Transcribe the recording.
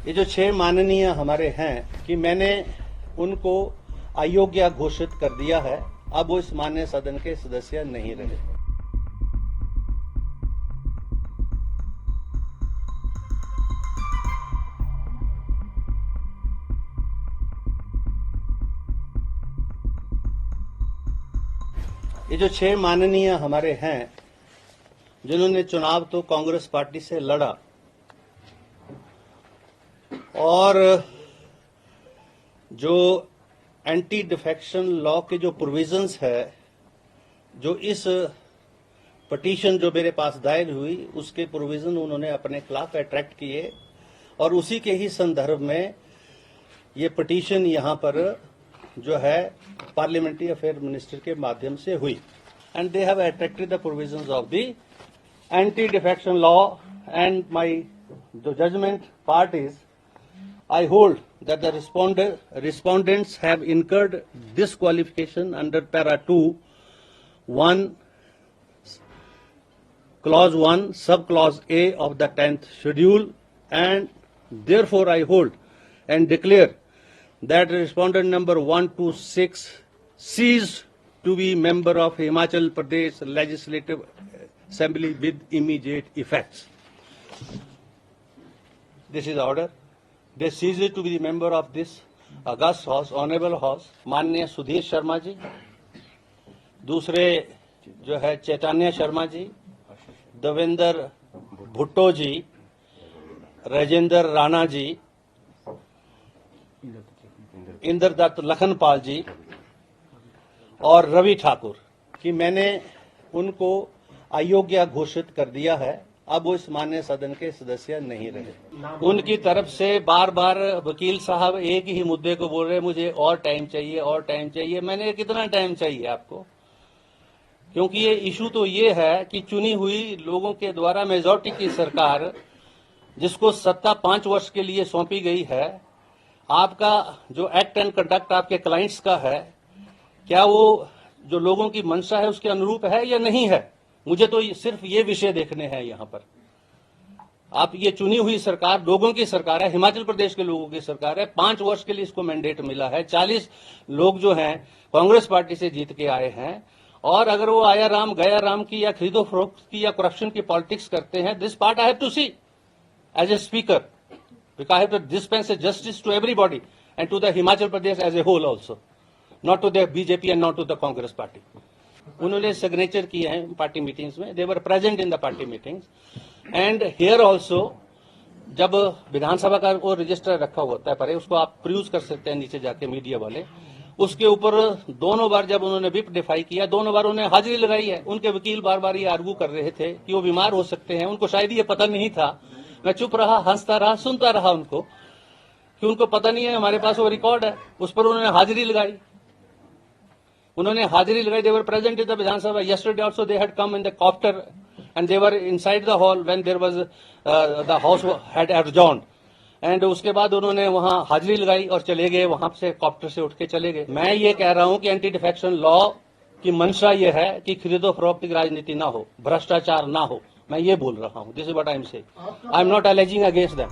ये जो 6 माननीय हमारे हैं कि मैंने उनको अयोग्य घोषित कर दिया है। अब वो इस माननीय सदन के सदस्य नहीं रहे। ये जो 6 माननीय हमारे हैं जिन्होंने चुनाव तो कांग्रेस पार्टी से लड़ा और जो एंटी डिफेक्शन लॉ के जो प्रोविजंस है, जो इस पिटीशन जो मेरे पास दायर हुई उसके प्रोविजन उन्होंने अपने खिलाफ अट्रैक्ट किए और उसी के ही संदर्भ में ये पिटीशन यहां पर जो है पार्लियामेंट्री अफेयर मिनिस्टर के माध्यम से हुई and they have attracted the provisions of the anti defection law and my the judgement part is I hold that the respondents have incurred disqualification under para 2, 1, clause 1, subclause A of the 10th schedule, and therefore I hold and declare that respondent number 126 ceased to be member of Himachal Pradesh Legislative Assembly with immediate effects. This is the order. They ceased to be the member of this august house, honorable house. माननीय सुधीर शर्मा जी, दूसरे जो है चैतन्य शर्मा जी, देवेंद्र भुट्टो जी, राजेंद्र राणा जी, इंद्रदत्त लखनपाल जी और रवि ठाकुर कि मैंने उनको अयोग्य घोषित कर दिया है। अब वो इस माननीय सदन के सदस्य नहीं रहे। उनकी तरफ से बार बार वकील साहब एक ही मुद्दे को बोल रहे, मुझे और टाइम चाहिए और टाइम चाहिए। मैंने कितना टाइम चाहिए आपको? क्योंकि ये इशू तो ये है कि चुनी हुई लोगों के द्वारा मेजॉरिटी की सरकार जिसको सत्ता 5 वर्ष के लिए सौंपी गई है, आपका जो एक्ट एंड कंडक्ट आपके क्लाइंट्स का है, क्या वो जो लोगों की मंशा है उसके अनुरूप है या नहीं है? मुझे तो सिर्फ ये विषय देखने हैं यहाँ पर। आप ये चुनी हुई सरकार लोगों की सरकार है, हिमाचल प्रदेश के लोगों की सरकार है। 5 वर्ष के लिए इसको मैंडेट मिला है। 40 लोग जो हैं कांग्रेस पार्टी से जीत के आए हैं और अगर वो आया राम गया राम की या खरीदो फरोख्त की या करप्शन की पॉलिटिक्स करते हैं, this part I have to see as a speaker because I have to dispense justice to everybody and to the Himachal Pradesh as a whole also, not to the BJP and not to the Congress party. उन्होंने signature किए हैं party meetings में, they were present in the party meetings and here also. जब विधानसभा का वो register रखा होता है पर उसको आप प्रूज कर सकते हैं नीचे जाके मीडिया वाले, उसके ऊपर दोनों बार जब उन्होंने विप डिफाई किया, दोनों बार उन्होंने हाजिरी लगाई है। उनके वकील बार बार ये आर्गू कर रहे थे कि वो बीमार हो सकते हैं, उनको शायद ये पता नहीं था। मैं चुप रहा, हंसता रहा, सुनता रहा उनको कि उनको पता नहीं है, हमारे पास वो रिकॉर्ड है। उस पर उन्होंने हाजिरी लगाई, they were present in the Vidhan Sabha. Yesterday also they had come in the copter and they were inside the hall when there was the house had adjourned. And उसके बाद उन्होंने वहां हाजिरी लगाई और चले गए, वहां से कॉप्टर से उठ के चले गए। मैं ये कह रहा हूं कि एंटी डिफेक्शन लॉ की मंशा ये है कि खरीदो फरोख्त की राजनीति ना हो, भ्रष्टाचार ना हो। मैं ये बोल रहा हूं, this is what I am saying. I am not aliasing against them.